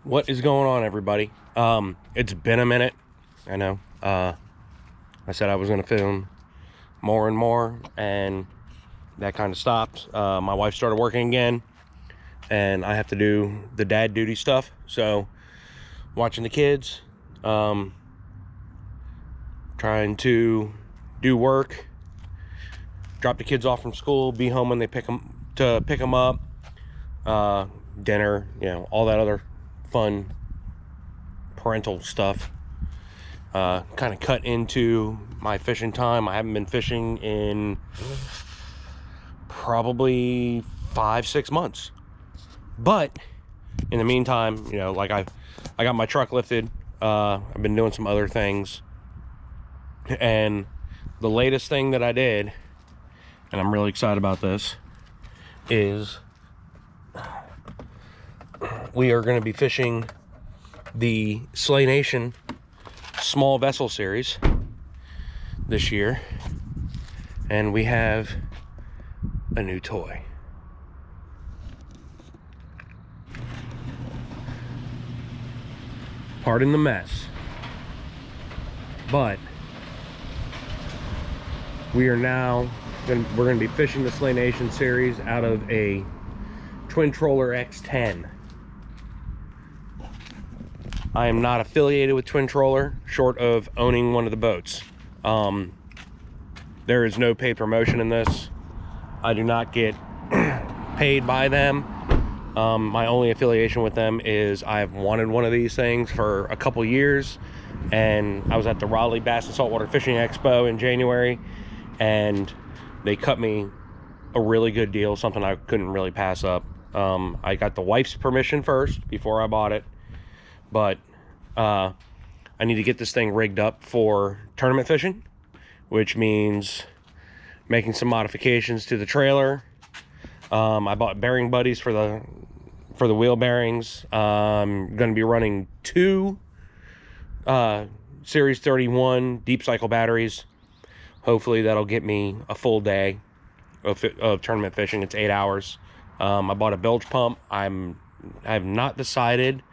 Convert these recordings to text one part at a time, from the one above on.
What is going on, everybody? It's been a minute. I know. I said I was going to film more and more, and that kind of stopped. My wife started working again, and I have to do the dad duty stuff. So, watching the kids, trying to do work, drop the kids off from school, be home when they pick them up, dinner, all that other fun parental stuff. Kind of cut into my fishing time. I haven't been fishing in probably 5-6 months, but in the meantime, like I got my truck lifted. I've been doing some other things, and the latest thing that I did, and I'm really excited about this, is we are going to be fishing the Slay Nation Small Vessel Series this year, and we have a new toy. Pardon the mess, but we're going to be fishing the Slay Nation series out of a Twin Troller X10. I am not affiliated with Twin Troller, short of owning one of the boats. There is no paid promotion in this. I do not get paid by them. My only affiliation with them is I've wanted one of these things for a couple years, and I was at the Raleigh Bass and Saltwater Fishing Expo in January, and they cut me a really good deal, something I couldn't really pass up. I got the wife's permission first before I bought it, but I need to get this thing rigged up for tournament fishing, which means making some modifications to the trailer. I bought bearing buddies for the wheel bearings. I'm going to be running 2 Series 31 deep cycle batteries. Hopefully that'll get me a full day of tournament fishing. It's 8 hours. I bought a bilge pump. I have not decided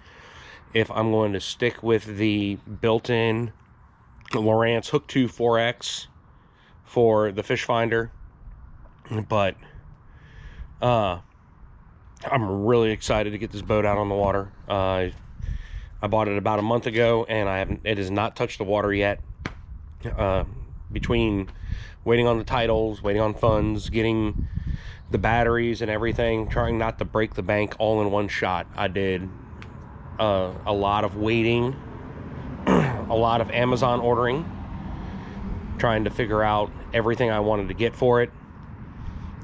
if I'm going to stick with the built-in Lowrance Hook 2 4X for the fish finder, but I'm really excited to get this boat out on the water. I bought it about a month ago, and it has not touched the water yet. Between waiting on the titles, waiting on funds, getting the batteries and everything, trying not to break the bank all in one shot, I did a lot of waiting, a lot of Amazon ordering, trying to figure out everything I wanted to get for it.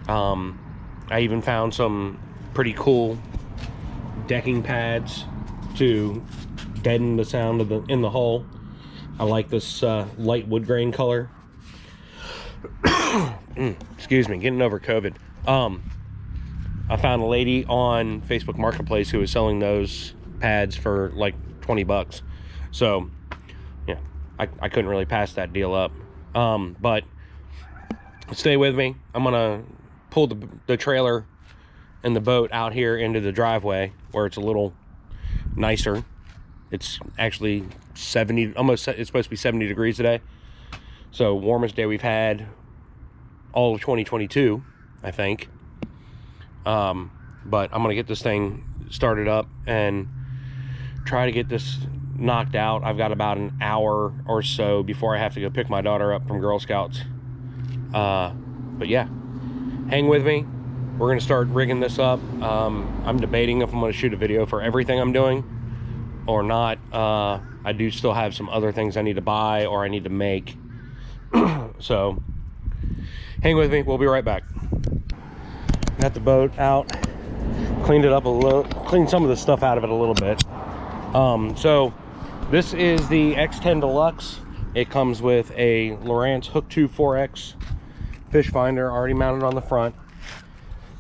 I even found some pretty cool decking pads to deaden the sound in the hull. I like this light wood grain color. Excuse me, getting over COVID. I found a lady on Facebook Marketplace who was selling those pads for like 20 bucks. So yeah, I couldn't really pass that deal up. But stay with me. I'm gonna pull the trailer and the boat out here into the driveway where it's a little nicer. It's actually 70, almost, it's supposed to be 70 degrees today. So warmest day we've had all of 2022, I think. But I'm gonna get this thing started up and try to get this knocked out. I've got about an hour or so before I have to go pick my daughter up from Girl Scouts. But yeah, hang with me. We're gonna start rigging this up. I'm debating if I'm gonna shoot a video for everything I'm doing or not. I do still have some other things I need to buy or I need to make. So hang with me, we'll be right back. Got the boat out, cleaned it up a little, cleaned some of the stuff out of it a little bit. So this is the X10 Deluxe. It comes with a Lowrance Hook 2 4X fish finder already mounted on the front.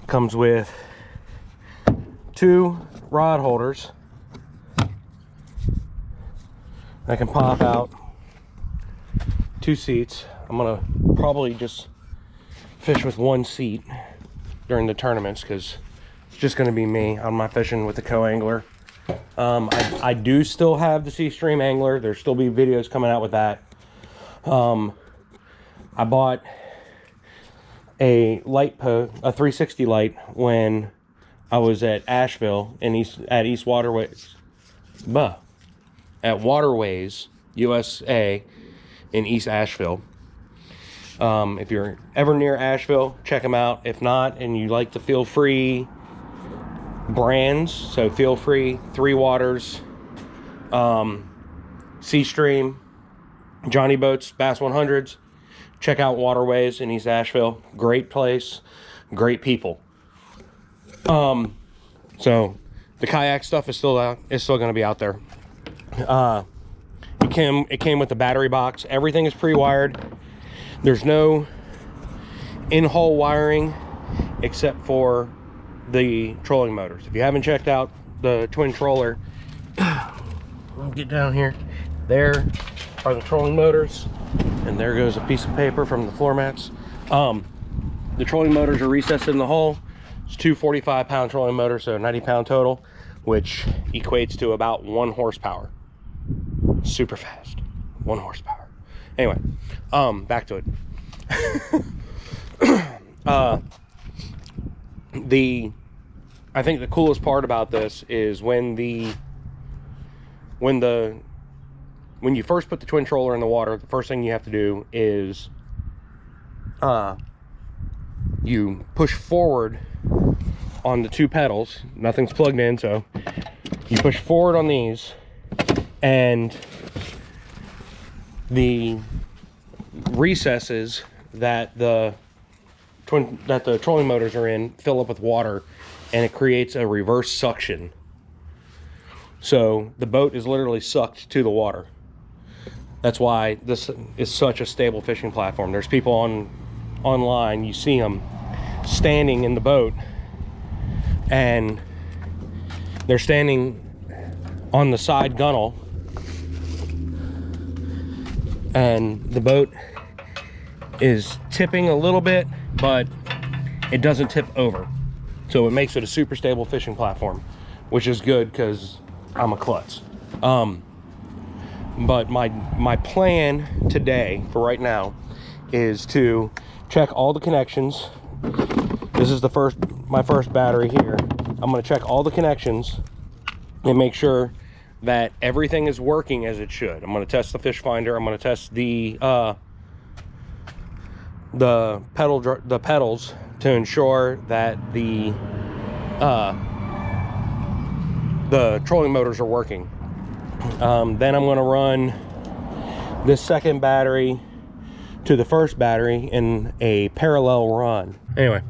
Comes with 2 rod holders that can pop out, 2 seats. I'm gonna probably just fish with 1 seat during the tournaments because it's just going to be me on my fishing with the co-angler. I do still have the C-Stream Angler. There'll still be videos coming out with that. I bought a light a 360 light when I was at Asheville in East Waterways, at Waterways USA in East Asheville. If you're ever near Asheville, check them out. If not, and you like the Feel Free brands, so Feel Free, Three Waters, C-Stream, Johnny Boats, Bass 100s, check out Waterways in East Asheville. Great place, great people. So the kayak stuff is still out. It's still going to be out there. It came with the battery box. Everything is pre-wired. There's no in-hole wiring except for the trolling motors. If you haven't checked out the twin troller, I'll get down here. There are the trolling motors, and there goes a piece of paper from the floor mats. The trolling motors are recessed in the hull. It's two 45-pound trolling motors, so 90-pound total, which equates to about 1 horsepower. Super fast, 1 horsepower. Anyway, back to it. I think the coolest part about this is when you first put the twin troller in the water, the first thing you have to do is you push forward on the 2 pedals. Nothing's plugged in, so you push forward on these, and the recesses that the trolling motors are in fill up with water, and it creates a reverse suction. So the boat is literally sucked to the water. That's why this is such a stable fishing platform. There's people online, you see them standing in the boat, and they're standing on the side gunnel, and the boat is tipping a little bit, but it doesn't tip over. So it makes it a super stable fishing platform, which is good because I'm a klutz. But my plan today, for right now, is to check all the connections. This is my first battery here. I'm going to check all the connections and make sure that everything is working as it should. I'm going to test the fish finder. I'm going to test the pedals to ensure that the trolling motors are working. Then I'm going to run this second battery to the first battery in a parallel run. Anyway,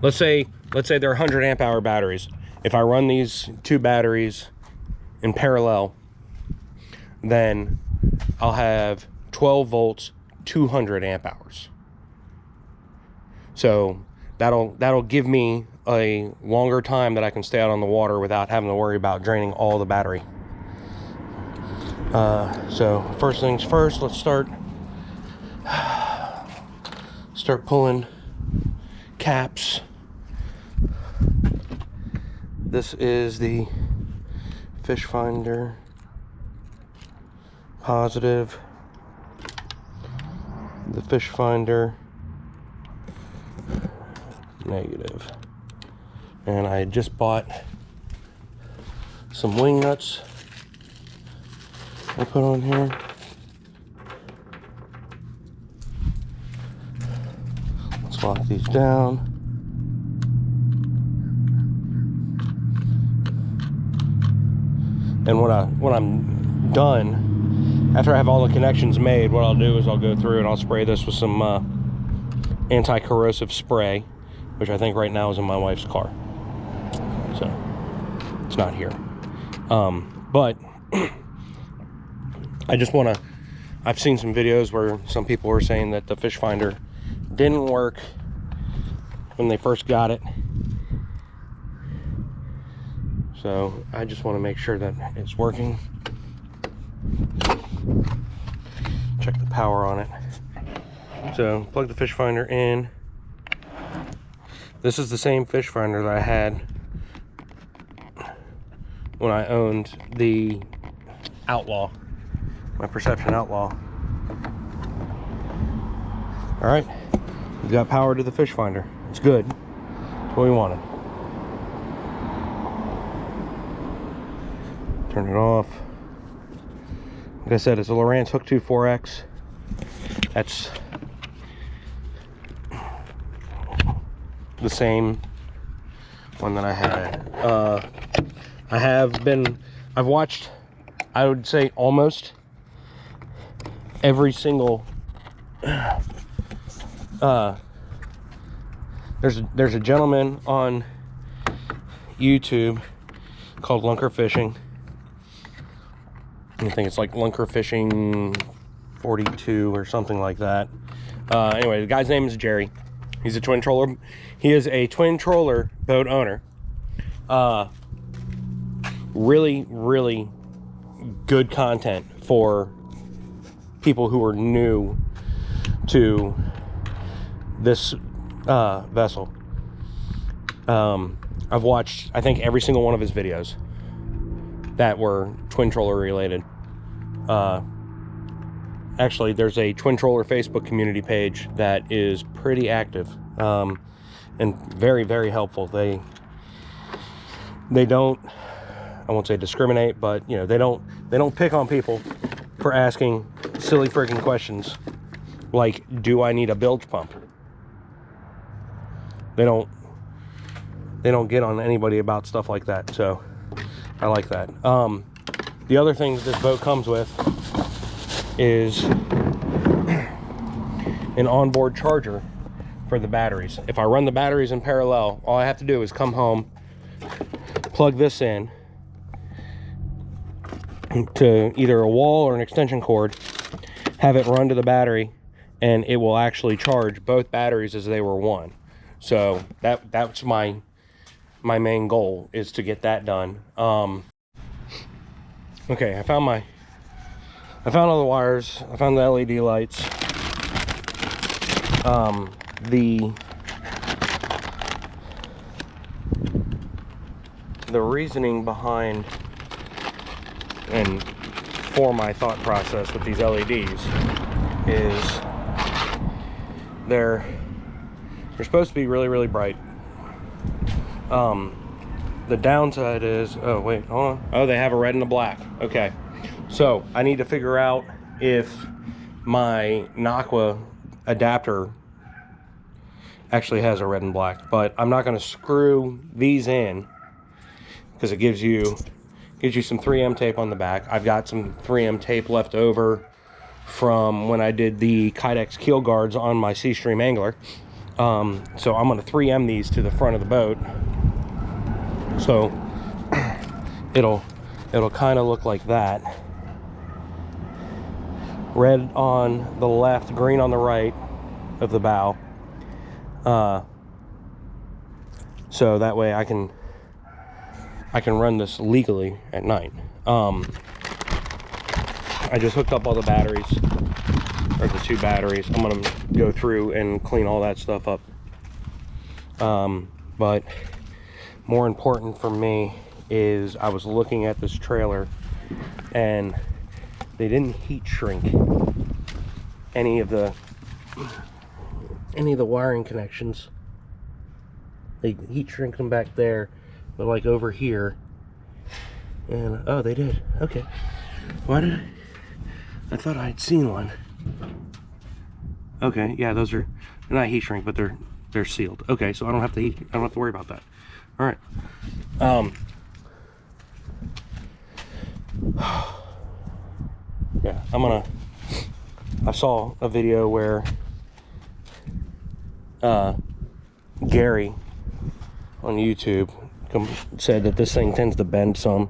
let's say they're 100 amp hour batteries. If I run these 2 batteries in parallel, then I'll have 12 volts, 200 amp hours. So that'll give me a longer time that I can stay out on the water without having to worry about draining all the battery. So first things first, let's start pulling caps. This is the fish finder positive, the fish finder negative, and I just bought some wing nuts I put on here. Let's lock these down. And when I'm done, after I have all the connections made, what I'll do is I'll go through and I'll spray this with some anti-corrosive spray, which I think right now is in my wife's car. So it's not here. But I just want to, I've seen some videos where some people were saying that the fish finder didn't work when they first got it. So I just want to make sure that it's working. Check the power on it. So plug the fish finder in. This is the same fish finder that I had when I owned the Outlaw, my Perception Outlaw. All right, we've got power to the fish finder. It's good. It's what we wanted. Turn it off. Like I said, it's a Lowrance Hook 2 4X. That's the same one that I had. I've watched, I would say, almost every single there's a gentleman on YouTube called Lunker Fishing. I think it's like Lunker Fishing 42 or something like that. Anyway, the guy's name is Jerry. He's a twin troller. He is a twin troller boat owner. Really, really good content for people who are new to this vessel. I've watched, I think, every single one of his videos that were twin troller related. Actually, there's a twin troller Facebook community page that is pretty active, and very, very helpful. They don't, I won't say discriminate, but you know, they don't pick on people for asking silly freaking questions like, do I need a bilge pump? They don't get on anybody about stuff like that, so I like that. The other thing this boat comes with is an onboard charger for the batteries. If I run the batteries in parallel, all I have to do is come home, plug this in to either a wall or an extension cord, have it run to the battery, and it will actually charge both batteries as they were one. So that's my main goal, is to get that done. Okay, I found all the wires. I found the LED lights. The reasoning behind and for my thought process with these LEDs is they're supposed to be really, really bright. The downside is, oh wait, hold on. Oh, they have a red and a black. Okay, so I need to figure out if my Naqua adapter actually has a red and black, but I'm not going to screw these in because it gives you some 3M tape on the back. I've got some 3M tape left over from when I did the Kydex keel guards on my Seastream Angler. So I'm going to 3M these to the front of the boat, so it'll kind of look like that. Red on the left, green on the right of the bow. So that way I can run this legally at night. I just hooked up all the batteries, or the 2 batteries. I'm gonna go through and clean all that stuff up. But more important for me is I was looking at this trailer and they didn't heat shrink any of the wiring connections. They heat shrink them back there, but like over here, and oh, they did. Okay, why did I thought I'd seen one. Okay, yeah, those are, they're not heat shrink, but they're sealed. Okay, so I don't have to worry about that. All right. Yeah, I saw a video where Gary on YouTube said that this thing tends to bend some.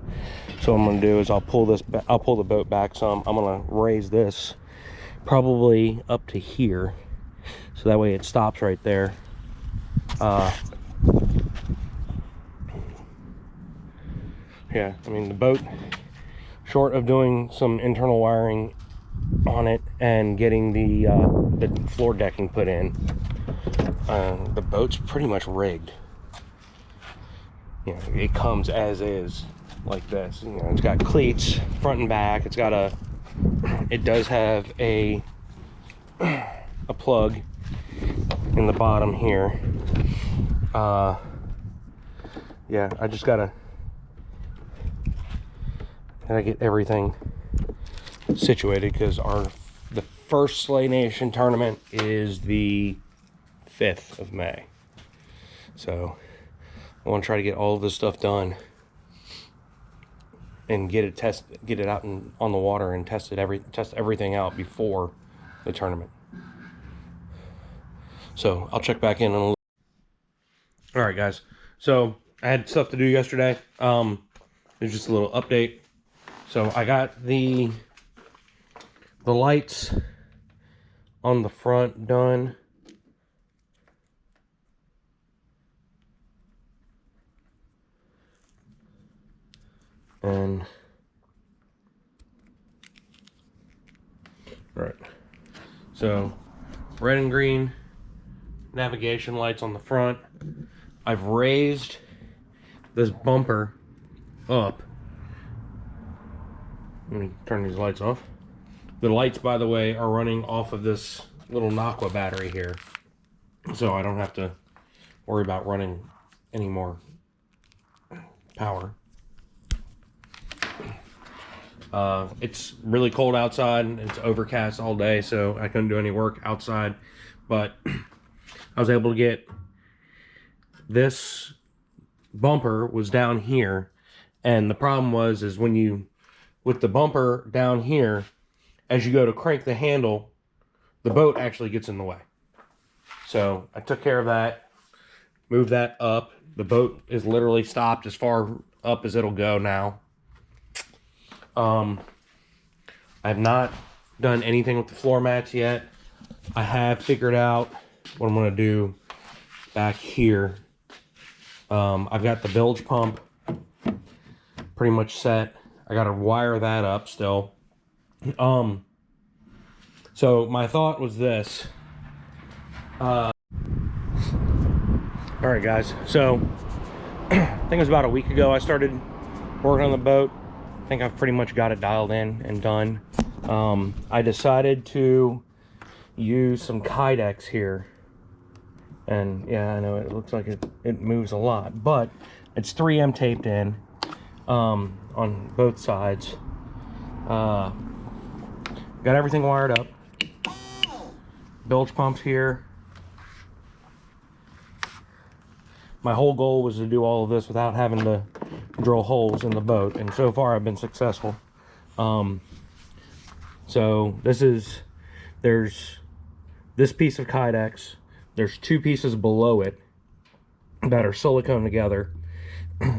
So what I'm going to do is I'll pull the boat back some. I'm going to raise this probably up to here, so that way it stops right there. Yeah, I mean, the boat, short of doing some internal wiring on it and getting the floor decking put in, the boat's pretty much rigged. You know, it comes as is. like this. You know, it's got cleats front and back. It's got it does have a plug in the bottom here. Yeah, I just gotta get everything situated, because the first Slay Nation tournament is the 5th of May. So I want to try to get all of this stuff done and get it out on the water and test everything out before the tournament. So I'll check back in a little. All right, guys. So I had stuff to do yesterday. There's just a little update. So I got the lights on the front done. And right, so red and green navigation lights on the front. I've raised this bumper up. Let me turn these lights off. The lights, by the way, are running off of this little Naqua battery here, so I don't have to worry about running any more power. It's really cold outside and it's overcast all day, so I couldn't do any work outside, but I was able to get this bumper was down here, and the problem was with the bumper down here, as you go to crank the handle, the boat actually gets in the way. So I took care of that, moved that up. The boat is literally stopped as far up as it'll go now. I have not done anything with the floor mats yet. I have figured out what I'm going to do back here. I've got the bilge pump pretty much set. I got to wire that up still. So my thought was this. All right, guys. So I think it was about a week ago I started working on the boat. I think I've pretty much got it dialed in and done. I decided to use some Kydex here. And yeah, I know it looks like it moves a lot, but it's 3M taped in on both sides. Got everything wired up. Bilge pumps here. My whole goal was to do all of this without having to drill holes in the boat, and so far I've been successful. So there's this piece of Kydex. There's two pieces below it that are silicone together.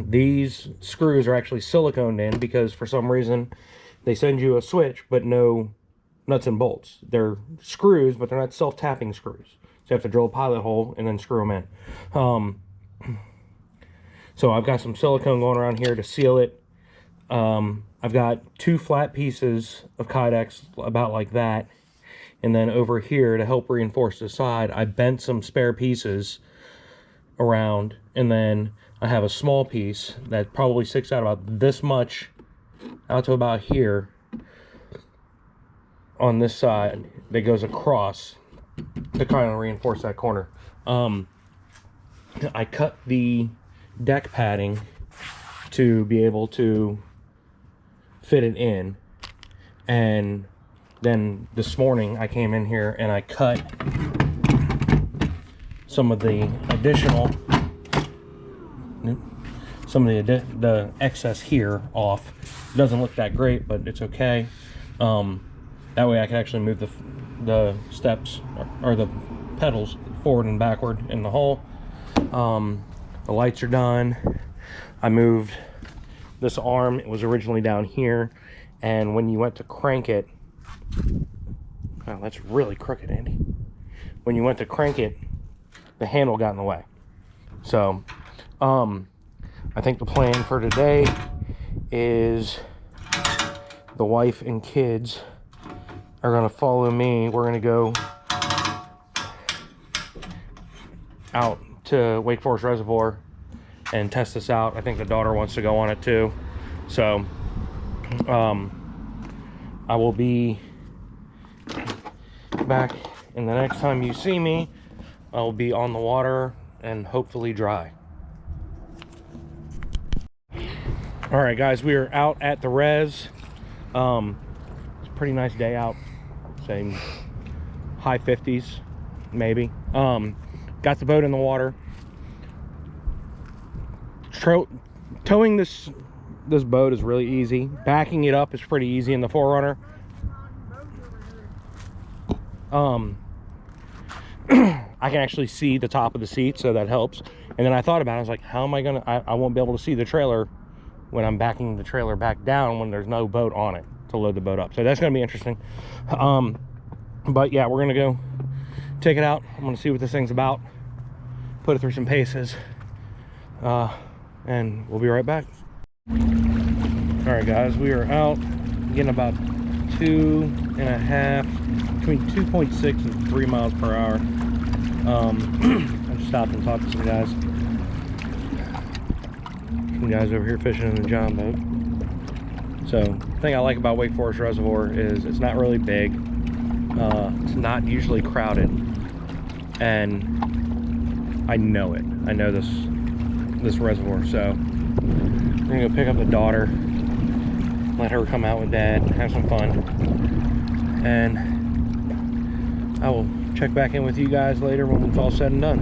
These screws are actually siliconed in because for some reason they send you a switch but no nuts and bolts. They're screws, but they're not self-tapping screws. So you have to drill a pilot hole and then screw them in. So I've got some silicone going around here to seal it. I've got two flat pieces of Kydex about like that. And then over here, to help reinforce the side, I bent some spare pieces around. And then I have a small piece that probably sticks out about this much out to about here on this side that goes across to kind of reinforce that corner. I cut the deck padding to be able to fit it in, and then this morning I came in here and I cut some of the additional the excess here off. It doesn't look that great, but it's okay. That way I can actually move the steps or the pedals forward and backward in the hull. The lights are done. I moved this arm. It was originally down here, and when you went to crank it, wow, that's really crooked, Andy. When you went to crank it, the handle got in the way. So I think the plan for today is the wife and kids are gonna follow me. We're gonna go out to Wake Forest Reservoir and test this out. I think the daughter wants to go on it too. So I will be back, and the next time you see me, I'll be on the water and hopefully dry. All right, guys, we are out at the res. It's a pretty nice day out, say high 50s maybe. Got the boat in the water. Towing this boat is really easy. Backing it up is pretty easy in the 4Runner. I can actually see the top of the seat, so that helps. And then I thought about it, I was like, how am I gonna, I won't be able to see the trailer when I'm backing the trailer back down when there's no boat on it to load the boat up. So that's gonna be interesting. But yeah, we're gonna go take it out. I'm gonna see what this thing's about, put it through some paces, and we'll be right back. All right, guys, we are out getting about 2.5, between 2.6 and 3 miles per hour. I just stopped and talked to some guys. Some guys over here fishing in the John boat. So the thing I like about Wake Forest Reservoir is it's not really big. It's not usually crowded, and I know it. I know this reservoir. So we're gonna go pick up the daughter, let her come out with Dad, have some fun, and I will check back in with you guys later when it's all said and done.